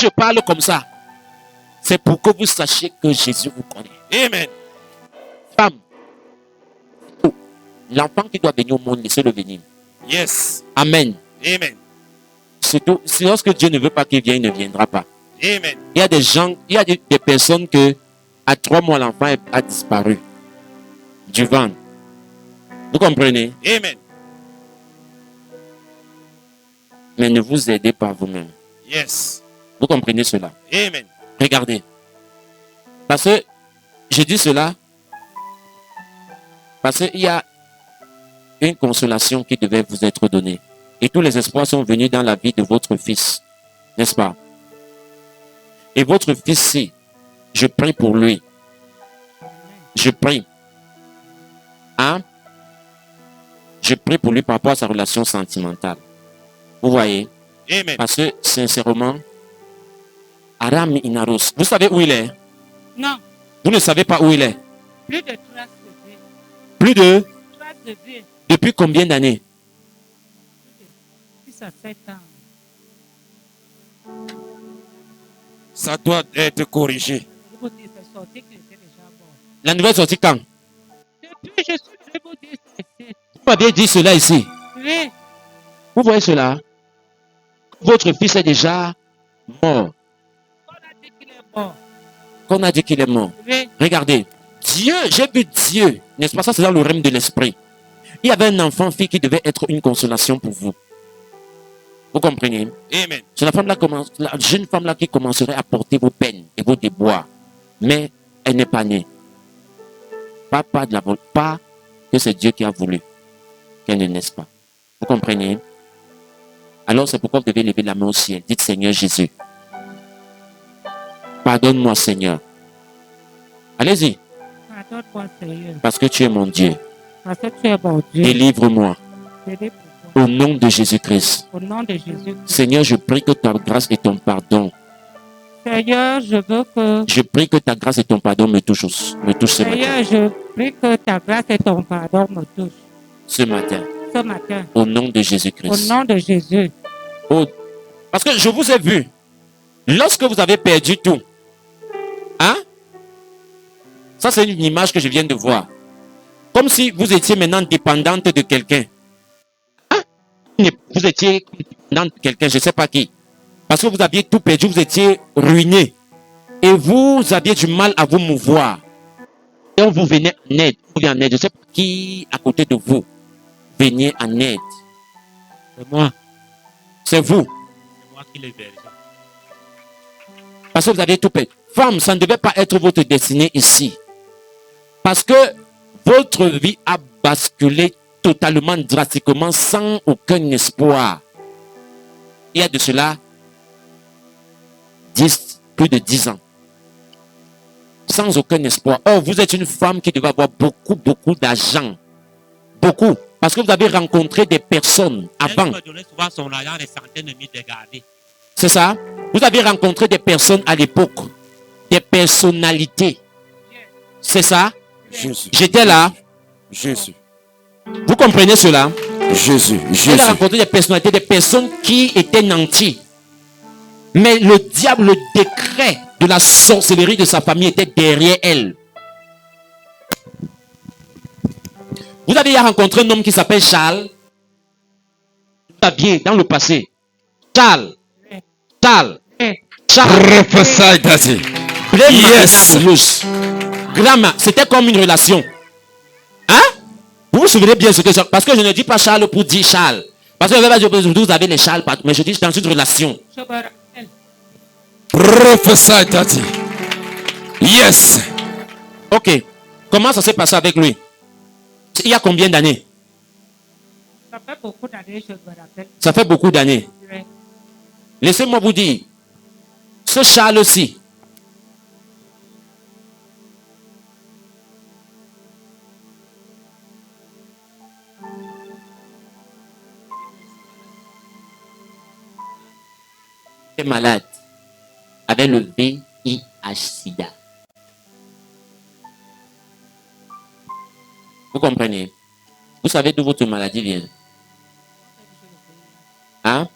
je parle comme ça, c'est pour que vous sachiez que Jésus vous connaît. Amen. Femme, l'enfant qui doit venir au monde, laissez-le venir. Yes. Amen. Amen. Surtout, si lorsque Dieu ne veut pas qu'il vienne, il ne viendra pas. Amen. Il y a des gens, il y a des personnes que à 3 mois, l'enfant a disparu du ventre. Vous comprenez? Amen. Mais ne vous aidez pas vous-même. Yes. Vous comprenez cela? Amen. Regardez. Parce que je dis cela parce qu'il y a une consolation qui devait vous être donnée. Et tous les espoirs sont venus dans la vie de votre fils. N'est-ce pas? Et votre fils-ci, je prie pour lui. Je prie. Hein? Je prie pour lui par rapport à sa relation sentimentale. Vous voyez? Amen. Parce que, sincèrement, Aram Inaros, vous savez où il est? Non, Vous ne savez pas où il est? plus de traces de vie. Plus de... Traces de vie. Depuis combien d'années? 6 à 7 ans. Ça doit être corrigé. Je vous dis, c'est sorti qu'il était déjà mort. La nouvelle sortie quand? Depuis, je suis venu vous dire ceci. Vous m'avez dit cela ici. Oui, Vous voyez cela? Votre fils est déjà mort. on a dit qu'il est mort. Qu'on a dit qu'il est mort. Oui, Regardez. Dieu, j'ai vu Dieu. N'est-ce pas? Ça, c'est dans le règne de l'esprit. Il y avait un enfant-fille qui devait être une consolation pour vous. Vous comprenez? Amen. C'est la jeune femme-là qui commencerait à porter vos peines et vos déboires. Mais elle n'est pas née. Pas que c'est Dieu qui a voulu qu'elle ne naisse pas. Vous comprenez? Alors c'est pourquoi vous devez lever la main au ciel. Dites Seigneur Jésus. Pardonne-moi Seigneur. Allez-y. pardonne-moi, Seigneur. Parce que tu es mon Dieu. Parce que tu es mon Dieu. Délivre-moi. Délivre-moi. Au nom de Jésus-Christ. Au nom de Jésus. Seigneur, je prie que ta grâce et ton pardon. Seigneur, je veux que. Je prie que ta grâce et ton pardon me touchent ce matin. Seigneur, je prie que ta grâce et ton pardon me touchent Ce matin. ce matin. Au nom de Au Jésus-Christ. nom de Jésus. Oh, parce que je vous ai vu. Lorsque vous avez perdu tout. Hein? Ça, c'est une image que je viens de voir. Comme si vous étiez maintenant dépendante de quelqu'un. Hein? Vous étiez dépendante de quelqu'un, je ne sais pas qui. Parce que vous aviez tout perdu, vous étiez ruiné. Et vous aviez du mal à vous mouvoir. Et on vous venait en aide. Vous venez en aide. Je ne sais pas qui à côté de vous. Venez en aide. C'est moi. C'est vous. C'est moi qui l'ai berger. Parce que vous avez tout perdu. Femme, ça ne devait pas être votre destinée ici. Parce que votre vie a basculé totalement, drastiquement, sans aucun espoir. Il y a de cela plus de 10 ans. Sans aucun espoir. Or, vous êtes une femme qui devait avoir beaucoup d'argent. Beaucoup. Parce que vous avez rencontré des personnes avant. Elle me donnait souvent son argent, des centaines de milliers de garder. C'est ça? Vous avez rencontré des personnes à l'époque. Des personnalités. C'est ça? Jésus. J'étais là. Jésus. Vous comprenez cela? Jésus. Vous Jésus. avez rencontré des personnalités, des personnes qui étaient nantis. Mais le diable, le décret de la sorcellerie de sa famille était derrière elle. Vous avez rencontré un homme qui s'appelle Charles. Vous saviez dans le passé. Charles. Prophesy, Daddy. Yes. Grama, c'était comme une relation. Hein? Vous vous souvenez bien ce que c'est? Parce que je ne dis pas Charles pour dire Charles. Parce que vous avez les Charles partout. Mais je dis dans une relation. Je me rappelle. Prophesy, Daddy. Yes. Ok. Comment ça s'est passé avec lui? Il y a combien d'années? Ça fait beaucoup d'années, je me rappelle. Ça fait beaucoup d'années. Oui. Laissez-moi vous dire. Ce Charles-ci. Est malade. Avec le VIH-Sida. Vous comprenez? Vous savez d'où votre maladie vient? Hein?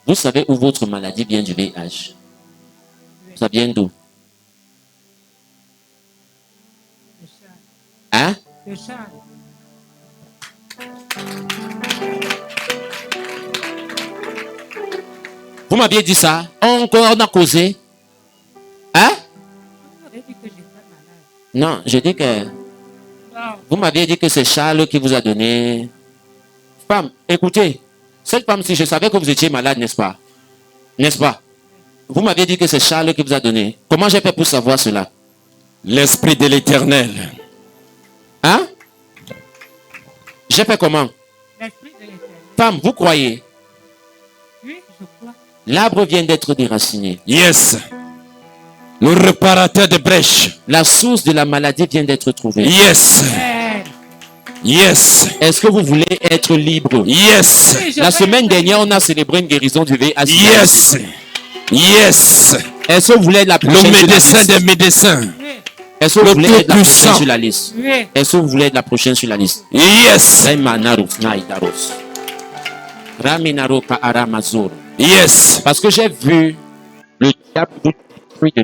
Vous savez où votre maladie vient du VIH? Ça vient d'où? Le châle. Hein? Le châle. Vous m'aviez dit ça? On a causé. Hein? Vous avez dit que j'étais malade. Non, je dis que... Non. Vous m'aviez dit que c'est Charles qui vous a donné... Femme, écoutez. Cette femme, si je savais que vous étiez malade, n'est-ce pas? N'est-ce pas? Vous m'aviez dit que c'est Charles qui vous a donné. Comment j'ai fait pour savoir cela? L'Esprit de l'Éternel. Hein? J'ai fait comment? L'esprit de l'éternel. Femme, vous croyez? Oui, je crois. L'arbre vient d'être déraciné. Yes. Le réparateur de brèches. La source de la maladie vient d'être trouvée. Yes. Amen. Yes. Est-ce que vous voulez être libre? Yes. Oui, je La vais semaine être- dernière, on a célébré une guérison du VIH. Yes. Yes. Est-ce que vous voulez être la Le prochaine sur la médecin liste? des médecins. Oui, Est-ce que vous le voulez plus être la prochaine puissant. sur la liste? oui. Est-ce que vous voulez être la prochaine sur la liste? Yes. Raminaro ka aramazoro. Yes. Parce que j'ai vu le diable vous détruire de